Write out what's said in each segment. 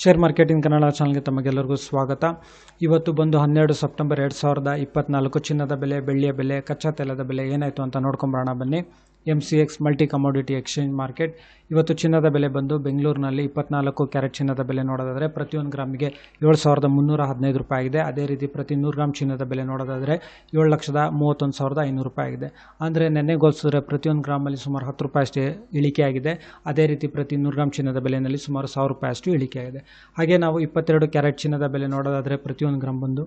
Share marketing Kannada ಚಾನಲ್ಗೆ ತಮಗೆಲ್ಲರಿಗೂ ಸ್ವಾಗತ. ಇವತ್ತು ಬಂದು 12 ಸೆಪ್ಟೆಂಬರ್ 2024 ಚಿನ್ನದ ಬೆಲೆ, ಬೆಳ್ಳಿಯ ಬೆಲೆ, ಕಚ್ಚಾ ತೈಲದ ಬೆಲೆ ಏನಾಯಿತು ಅಂತ ನೋಡ್ಕೊಂಬರೋಣ ಬನ್ನಿ. MCX multi commodity exchange market. ಇವತ್ತು ಚಿನ್ನದ ಬೆಲೆ ಬಂದು ಬೆಂಗಳೂರಿನಲ್ಲಿ 24 ಕ್ಯಾರೆಟ್ ಚಿನ್ನದ ಬೆಲೆ ನೋಡೋದಾದರೆ ಪ್ರತಿಯೊಂದು ಗ್ರಾಮಿಗೆ 7,315 ರೂಪಾಯಿ ಆಗಿದೆ. ಅದೇ ರೀತಿ ಪ್ರತಿ 100 ಗ್ರಾಮ್ ಚಿನ್ನದ ಬೆಲೆ ನೋಡೋದಾದರೆ 7,31,500 ರೂಪಾಯಿ ಆಗಿದೆ. ಅಂದರೆ ನೆನ್ನೆಗೋಲ್ಸಿದ್ರೆ ಪ್ರತಿಯೊಂದು ಗ್ರಾಮಲ್ಲಿ ಸುಮಾರು 10 ರೂಪಾಯಿ ಅಷ್ಟೇ ಇಳಿಕೆ ಆಗಿದೆ. ಅದೇ ರೀತಿ ಪ್ರತಿ 100 ಗ್ರಾಮ್ ಚಿನ್ನದ ಬೆಲೆಯಲ್ಲಿ ಸುಮಾರು 1,000 ರೂಪಾಯಿ ಅಷ್ಟು ಇಳಿಕೆ ಆಗಿದೆ. ಹಾಗೆ ನಾವು 22 ಕ್ಯಾರೆಟ್ ಚಿನ್ನದ ಬೆಲೆ ನೋಡೋದಾದರೆ ಪ್ರತಿಯೊಂದು ಗ್ರಾಮ್ ಬಂದು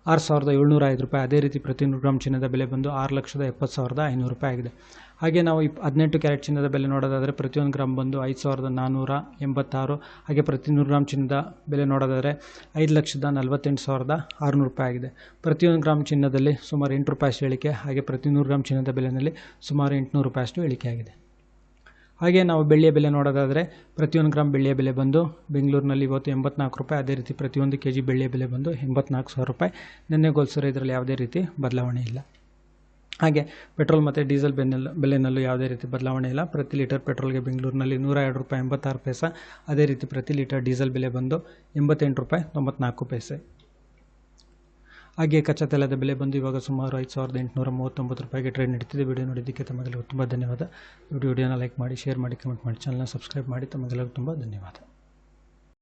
6,705 ರೂಪಾಯಿ. ಅದೇ ರೀತಿ ಪ್ರತಿ 100 ಗ್ರಾಮ್ ಚಿನ್ನದ ಬೆಲೆ ಬಂದು 6,70,500 ರೂಪಾಯಿ ಆಗಿದೆ. ಹಾಗೆ ನಾವು 18 ಕ್ಯಾರೆಟ್ ಚಿನ್ನದ ಬೆಲೆ ನೋಡೋದಾದರೆ ಪ್ರತಿಯೊಂದು ಗ್ರಾಮ್ ಬಂದು 5,486. ಹಾಗೆ ಪ್ರತಿ 100 ಗ್ರಾಮ್ ಚಿನ್ನದ ಬೆಲೆ ನೋಡೋದಾದರೆ 5,48,600 ರೂಪಾಯಿ ಆಗಿದೆ. ಪ್ರತಿಯೊಂದು ಗ್ರಾಮ್ ಚಿನ್ನದಲ್ಲಿ ಸುಮಾರು 8 ರೂಪಾಯಿ ಅಷ್ಟು ಇಳಿಕೆ. ಹಾಗೆ ಪ್ರತಿ 100 ಗ್ರಾಮ್ ಚಿನ್ನದ ಬೆಲೆಯಲ್ಲಿ ಸುಮಾರು 800 ರೂಪಾಯಿ ಅಷ್ಟು ಇಳಿಕೆ ಆಗಿದೆ. ಹಾಗೆ ನಾವು ಬೆಳ್ಳಿಯ ಬೆಲೆ ನೋಡೋದಾದರೆ ಪ್ರತಿಯೊಂದು ಗ್ರಾಮ್ ಬೆಳ್ಳಿಯ ಬೆಲೆ ಬಂದು ಬೆಂಗಳೂರಿನಲ್ಲಿ ಇವತ್ತು 84 ರೂಪಾಯಿ. ಅದೇ ರೀತಿ ಪ್ರತಿಯೊಂದು ಕೆಜಿ ಬೆಳ್ಳಿಯ ಬೆಲೆ ಬಂದು 84,000 ರೂಪಾಯಿ. ನೆನ್ನೆಗೋಲ್ಸಿದ್ರೆ ಇದರಲ್ಲಿ ಯಾವುದೇ ರೀತಿ ಬದಲಾವಣೆ ಇಲ್ಲ. ಹಾಗೆ ಪೆಟ್ರೋಲ್ ಮತ್ತು ಡೀಸೆಲ್ ಬೆಲೆನಲ್ಲೂ ಯಾವುದೇ ರೀತಿ ಬದಲಾವಣೆ ಇಲ್ಲ. ಪ್ರತಿ ಲೀಟರ್ ಪೆಟ್ರೋಲ್ಗೆ ಬೆಂಗಳೂರಿನಲ್ಲಿ 102 ರೂಪಾಯಿ 86 ಪೈಸೆ. ಅದೇ ರೀತಿ ಪ್ರತಿ ಲೀಟರ್ ಡೀಸೆಲ್ ಬೆಲೆ ಬಂದು 88 ರೂಪಾಯಿ 94 ಪೈಸೆ. ಹಾಗೆ ಕಚ್ಚಾ ತೈಲದ ಬೆಲೆ ಬಂದು ಇವಾಗ ಸುಮಾರು 5,839 ರೂಪಾಯಿಗೆ ಟ್ರೇಡ್ ನಡೀತಿದೆ. ವಿಡಿಯೋ ನೋಡಿದ್ದಕ್ಕೆ ತಮಗೆಲ್ಲರಿಗೂ ತುಂಬ ಧನ್ಯವಾದ. ವಿಡಿಯೋನ ಲೈಕ್ ಮಾಡಿ, ಶೇರ್ ಮಾಡಿ, ಕಮೆಂಟ್ ಮಾಡಿ, ಚಾನಲ್ನ ಸಬ್ಸ್ಕ್ರೈಬ್ ಮಾಡಿ. ತಮಗೆಲ್ಲರಿಗೂ ತುಂಬ ಧನ್ಯವಾದ.